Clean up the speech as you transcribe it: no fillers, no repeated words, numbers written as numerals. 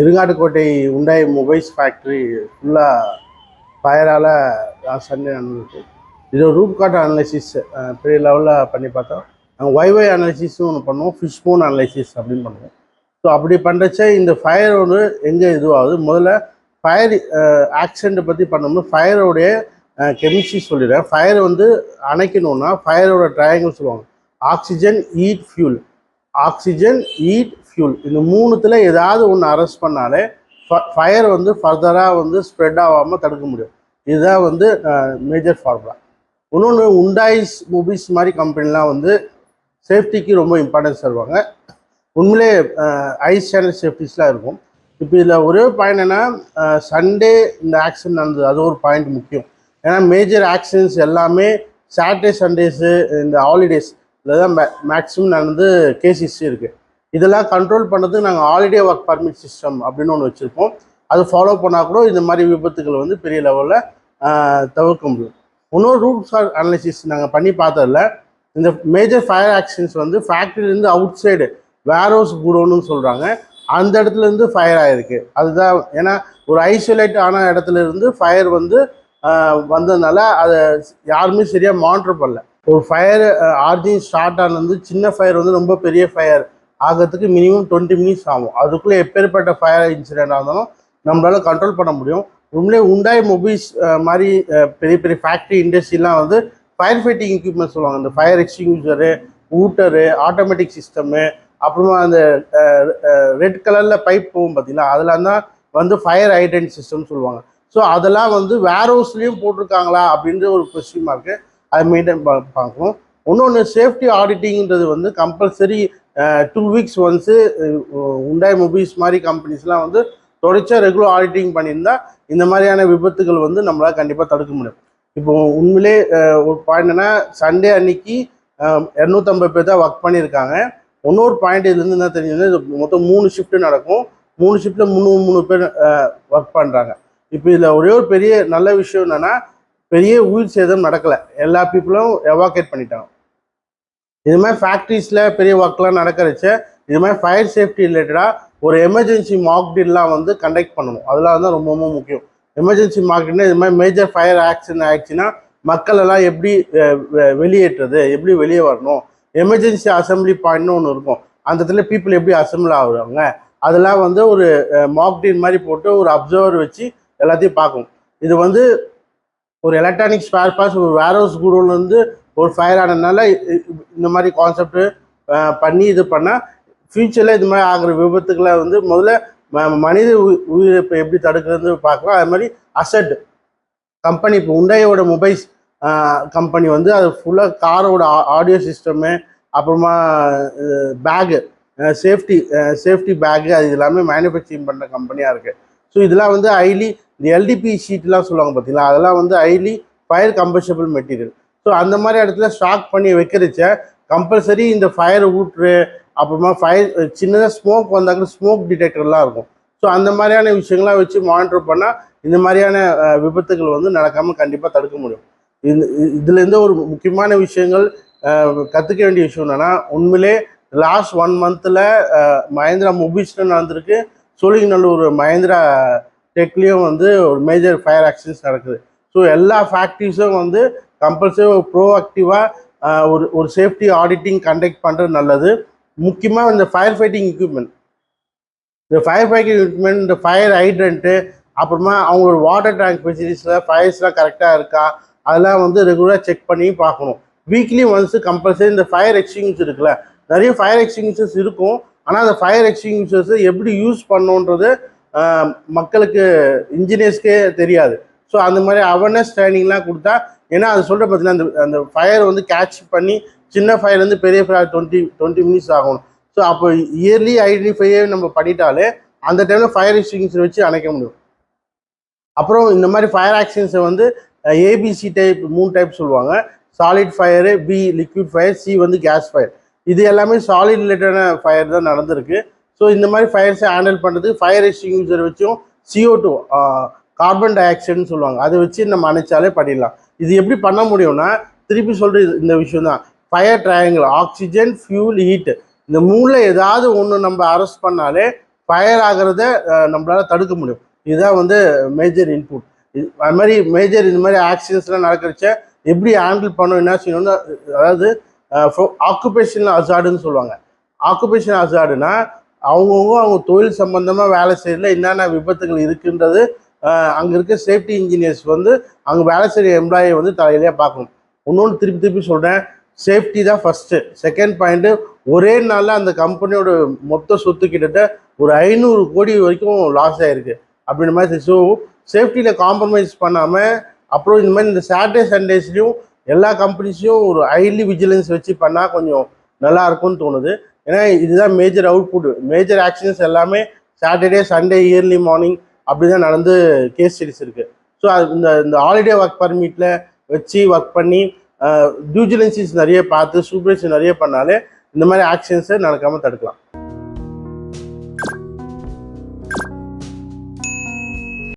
இருங்காட்டுக்கோட்டை உண்டாய் mobiles factory ஃபுல்லாக ஃபயரால் Sunday நடந்துருக்கு. இது ஒரு ரூட் காட் அனலைசிஸ் பெரிய லெவலில் பண்ணி பார்த்தோம். நாங்கள் ஒய்ஒய் அனலைசிஸும் ஒன்று பண்ணுவோம், ஃபிஷ் போன் அனலைசிஸ் அப்படின்னு பண்ணுவோம். ஸோ அப்படி பண்ணுறச்ச இந்த ஃபயர் ஒன்று எங்கே இதுவாகுது, முதல்ல ஃபயர் ஆக்சிடெண்ட்டை பற்றி பண்ணோம்னா ஃபயரோடைய கெமிஸ்ட்ரி சொல்லிடுறேன். ஃபயர் வந்து அணைக்கணும்னா ஃபயரோட ட்ரையாங்கிள் சொல்லுவாங்க. Oxygen, eat, fuel. Oxygen, eat, fuel. இந்த மூணுத்தில் ஏதாவது ஒன்று அரெஸ்ட் பண்ணாலே ஃபயர் வந்து ஃபர்தராக வந்து ஸ்ப்ரெட் ஆகாமல் தடுக்க முடியும். இதுதான் வந்து மேஜர் ஃபார்முலா. இன்னொன்று உண்டாய்ஸ் மூவிஸ் மாதிரி கம்பெனிலாம் வந்து சேஃப்டிக்கு ரொம்ப இம்பார்ட்டன்ஸ் தருவாங்க. உண்மையிலே ஐ ஸ்டாண்டர்ட் சேஃப்டிஸ்லாம் இருக்கும். இப்போ இதில் ஒரே பாயிண்ட் என்னென்னா, சண்டே இந்த ஆக்சிடென்ட் நடந்தது, அது ஒரு பாயிண்ட் முக்கியம். ஏன்னா மேஜர் ஆக்சிடென்ட்ஸ் எல்லாமே சாட்டர்டே சண்டேஸு இந்த ஹாலிடேஸ் இதில் தான் மேக்ஸிமம் நடந்து கேஸ் ஹிஸ்ட்ரி இருக்குது. இதெல்லாம் கண்ட்ரோல் பண்ணுறதுக்கு நாங்கள் ஹாலிடே ஒர்க் பர்மிட் சிஸ்டம் அப்படின்னு ஒன்று வச்சுருப்போம். அது ஃபாலோ பண்ணால் கூட இந்த மாதிரி விபத்துக்கள் வந்து பெரிய லெவலில் தவிர்க்க முடியும். இன்னொரு ரூட் காட் அனலைசிஸ் நாங்கள் பண்ணி பார்த்ததில்ல. இந்த மேஜர் ஃபயர் ஆக்சிடென்ட்ஸ் வந்து ஃபேக்ட்ரிலேருந்து அவுட் சைடு வேர்ஹவுஸ் குடோன்னு சொல்கிறாங்க, அந்த இடத்துலேருந்து ஃபயர் ஆகிருக்கு. அதுதான் ஏன்னா ஒரு ஐசோலேட் ஆன இடத்துல இருந்து ஃபயர் வந்து வந்ததுனால அதை யாருமே சரியாக மானிட்டர் பண்ணல. ஒரு ஃபயர் ஆர்ஜின் ஸ்டார்ட் ஆனது சின்ன ஃபயர் வந்து ரொம்ப பெரிய ஃபயர் ஆகிறதுக்கு மினிமம் 20 மினிட்ஸ் ஆகும். அதுக்குள்ளே எப்பேற்பட்ட ஃபயர் இன்சிடென்ட் ஆனாலும் நம்மளால் கண்ட்ரோல் பண்ண முடியும். உண்மையிலே உண்டாய் மொபைல்ஸ் மாதிரி பெரிய பெரிய ஃபேக்ட்ரி இண்டஸ்ட்ரிலாம் வந்து ஃபயர் ஃபைட்டிங் எக்யூப்மெண்ட் சொல்லுவாங்க. இந்த ஃபயர் எக்ஸ்டிங்யூஷரு, ஊட்டரு, ஆட்டோமேட்டிக் சிஸ்டமு, அப்புறமா அந்த ரெட் கலரில் பைப் போகும் பார்த்தீங்களா, அதெல்லாம் தான் வந்து ஃபயர் ஹைட்ரன்ட் சிஸ்டம் சொல்லுவாங்க. ஸோ அதெல்லாம் வந்து வேர் ஹவுஸ்லேயும் போட்டிருக்காங்களா அப்படின்ற ஒரு கொஸ்டின் மார்க்கு, அதை மெயின்டைன் பார்க்கணும். இன்னொன்று சேஃப்டி ஆடிட்டிங்கிறது வந்து கம்பல்சரி 2 வீக்ஸ் ஒன்ஸு உண்டாய் மொபைல்ஸ் மாதிரி கம்பெனிஸ்லாம் வந்து தொடர்ச்சியாக ரெகுலர் ஆடிட்டிங் பண்ணியிருந்தால் இந்த மாதிரியான விபத்துகள் வந்து நம்மளால் கண்டிப்பாக தடுக்க முடியும். இப்போ உண்மையிலே ஒரு பாயிண்ட்னா, சண்டே அன்னைக்கு 250 பேர் தான் ஒர்க் பண்ணியிருக்காங்க. இன்னொரு பாயிண்ட் இதுலேருந்து என்ன தெரிஞ்சதுன்னா, இது மொத்தம் 3 ஷிஃப்ட்டு நடக்கும். 3 ஷிஃப்ட்டில் 3 பேர் ஒர்க் பண்ணுறாங்க. இப்போ இதில் ஒரே ஒரு பெரிய நல்ல விஷயம் என்னென்னா, பெரிய உயிர் சேதம் நடக்கலை, எல்லா பீப்புளும் எவாக்குவேட் பண்ணிட்டாங்க. இது மாதிரி ஃபேக்ட்ரிஸில் பெரிய ஒர்க்லாம் நடக்கிறச்ச இது மாதிரி ஃபயர் சேஃப்டி ரிலேட்டடாக ஒரு எமர்ஜென்சி மாக் ட்ரில்லாம் வந்து கண்டக்ட் பண்ணணும். அதெல்லாம் தான் ரொம்ப ரொம்ப முக்கியம். எமர்ஜென்சி மாக் ட்ரில்னா இது மாதிரி மேஜர் ஃபயர் ஆக்சிடென்ட் ஆகிடுச்சுன்னா மக்கள் எல்லாம் எப்படி வெளியேற்றுறது, எப்படி வெளியே வரணும், எமர்ஜென்சி அசம்பிளி பாயிண்ட்னு ஒன்று இருக்கும், அந்த இடத்துல பீப்புள் எப்படி அசம்பிள் ஆகுறாங்க, அதெல்லாம் வந்து ஒரு மாக் ட்ரில் மாதிரி போட்டு ஒரு அப்சர்வர் வச்சு எல்லாத்தையும் பார்க்கணும். இது வந்து ஒரு எலக்ட்ரானிக் ஸ்பேர் பார்ட்ஸ் ஒரு வேர்ஹவுஸ் குடோன்லேருந்து ஒரு ஃபயர் ஆனதுனால இந்த மாதிரி கான்செப்ட் பண்ணி இது பண்ணால் ஃப்யூச்சரில் இது மாதிரி ஆகிற விபத்துக்களை வந்து முதல்ல மனித உயிரிழப்பை எப்படி தடுக்கிறது பார்க்கலாம். அது மாதிரி அசட் கம்பெனி, இப்போ உண்டாயோட மொபைல்ஸ் கம்பெனி வந்து அது ஃபுல்லாக காரோட ஆடியோ சிஸ்டமு, அப்புறமா பேகு, சேஃப்டி பேகு, அது எல்லாமே மேனுஃபேக்சரிங் பண்ணுற கம்பெனியாக இருக்குது. ஸோ இதெல்லாம் வந்து ஹைலி இந்த எல்டிபி ஷீட்லாம் சொல்லுவாங்க பார்த்தீங்களா, அதெல்லாம் வந்து ஹைலி ஃபயர் கம்பஷபிள் மெட்டீரியல். ஸோ அந்த மாதிரி இடத்துல ஸ்டாக் பண்ணி வைக்கிறச்ச கம்பல்சரி இந்த ஃபயர் ஊட்ரு, அப்புறமா ஃபயர் சின்னதாக ஸ்மோக் வந்தாக்க ஸ்மோக் டிடெக்டர்லாம் இருக்கும். ஸோ அந்த மாதிரியான விஷயங்கள்லாம் வச்சு மானிட்டர் பண்ணால் இந்த மாதிரியான விபத்துகள் வந்து நடக்காமல் கண்டிப்பாக தடுக்க முடியும். இதுலேருந்து ஒரு முக்கியமான விஷயங்கள் கற்றுக்க வேண்டிய விஷயம் என்னென்னா, உண்மையிலே லாஸ்ட் 1 மந்தில் மஹேந்திரா மொபைல்ஸில் நடந்திருக்கு, சோழிங்கநல்லூர் மஹேந்திரா டெக்லேயும் வந்து ஒரு மேஜர் ஃபயர் ஆக்சிடென்ட்ஸ் நடக்குது. ஸோ எல்லா ஃபேக்ட்ரிஸும் வந்து கம்பல்சரி ப்ரோஆக்டிவாக ஒரு சேஃப்டி ஆடிட்டிங் கண்டக்ட் பண்ணுறது நல்லது. முக்கியமாக இந்த ஃபயர் ஃபைட்டிங் எக்யூப்மெண்ட், இந்த ஃபயர் ஹைட்ரண்ட்டு, அப்புறமா அவங்களோட வாட்டர் டேங்க் ஃபெசிலிட்டிஸில் ஃபயர்ஸ்லாம் கரெக்டாக இருக்கா, அதெல்லாம் வந்து ரெகுலராக செக் பண்ணி பார்க்கணும். வீக்லி ஒன்ஸு கம்பல்சரி இந்த ஃபயர் எக்ஸ்டிங்யூஷர் இருக்குல்ல, நிறைய ஃபயர் எக்ஸ்டிங்யூஷர்ஸ் இருக்கும், ஆனால் அந்த ஃபயர் எக்ஸ்டிங்யூஷர்ஸை எப்படி யூஸ் பண்ணணுன்றது மக்களுக்கு இன்ஜினியர்ஸ்க்கே தெரியாது. ஸோ அந்த மாதிரி அவேர்னஸ் ட்ரைனிங்லாம் கொடுத்தா, ஏன்னா அது சொல்கிற பார்த்தீங்கன்னா அந்த ஃபயர் வந்து கேட்ச் பண்ணி சின்ன ஃபயர்லேருந்து பெரிய ஃபயர் 20 மினிட்ஸ் ஆகணும். ஸோ அப்போ இயர்லி ஐடென்டிஃபையே நம்ம பண்ணிட்டாலே அந்த டைமில் ஃபயர் எக்ஸ்டிங்யூஷர் வச்சு அணைக்க முடியும். அப்புறம் இந்த மாதிரி ஃபயர் ஆக்சிடென்ட்ஸை வந்து ஏபிசி டைப் 3 டைப் சொல்லுவாங்க. Solid fire, B liquid fire, C வந்து கேஸ் ஃபயர். இது எல்லாமே சாலிட் ரிலேட்டடான ஃபயர் தான் நடந்திருக்கு. ஸோ இந்த மாதிரி ஃபயர்ஸை ஹேண்டில் பண்ணுறதுக்கு ஃபயர் எக்ஸ்டிங்யூஷர் வச்சும் CO2 கார்பன் டை ஆக்சைடுன்னு சொல்லுவாங்க, அதை வச்சு நம்ம அணைச்சாலே பண்ணிடலாம். இது எப்படி பண்ண முடியும்னா, திருப்பி சொல்கிற இந்த விஷயம் தான், fire triangle, oxygen, fuel, heat, இந்த மூணில் ஏதாவது ஒன்று நம்ம அரெஸ்ட் பண்ணாலே ஃபயர் ஆகிறத நம்மளால் தடுக்க முடியும். இதுதான் வந்து மேஜர் இன்புட். அது மாதிரி மேஜர் இந்த மாதிரி ஆக்சிடென்ட்ஸ்லாம் நடக்கிறச்ச எப்படி ஹேண்டில் பண்ணணும், என்ன செய்யணும்னு, அதாவது ஆக்குபேஷனல் அசார்டுன்னு சொல்லுவாங்க. ஆக்குபேஷனல் அசார்டுனா அவங்க தொழில் சம்பந்தமாக வேலை செய்யறதுல என்னென்ன விபத்துகள் இருக்குன்றது அங்கே இருக்க சேஃப்டி இன்ஜினியர்ஸ் வந்து அங்கே வேலை செய்கிற எம்ப்ளாயை வந்து தலையிலேயே பார்க்கணும். இன்னொன்று திருப்பி சொல்கிறேன், சேஃப்டி தான் ஃபஸ்ட்டு. செகண்ட் பாயிண்ட்டு, ஒரே நாளில் அந்த கம்பெனியோட மொத்த சொத்து கிட்டத்தட்ட ஒரு 500 கோடி வரைக்கும் லாஸ் ஆகிருக்கு அப்படின்ற மாதிரி. ஸோ சேஃப்டியில் காம்ப்ரமைஸ் பண்ணாமல், அப்புறம் இந்த மாதிரி இந்த சாட்டர்டே சண்டேஸ்லையும் எல்லா கம்பெனிஸையும் ஒரு ஹைலி விஜிலன்ஸ் வச்சு பண்ணால் கொஞ்சம் நல்லா இருக்கும்னு தோணுது. ஏன்னா இதுதான் மேஜர் அவுட்புட். மேஜர் ஆக்ஷன்ஸ் எல்லாமே சாட்டர்டே சண்டே இயர்லி மார்னிங் அப்படி தான் நடந்து கேஸ் ஸ்டடிஸ் இருக்குது. ஸோ இந்த ஹாலிடே ஒர்க் பர்மிட்டில் வச்சு ஒர்க் பண்ணி டியூ டிலிஜென்ஸ் நிறைய பார்த்து சூப்பர்வைசர் நிறைய பண்ணாலே இந்த மாதிரி ஆக்ஷன்ஸை நடக்காமல் தடுக்கலாம்.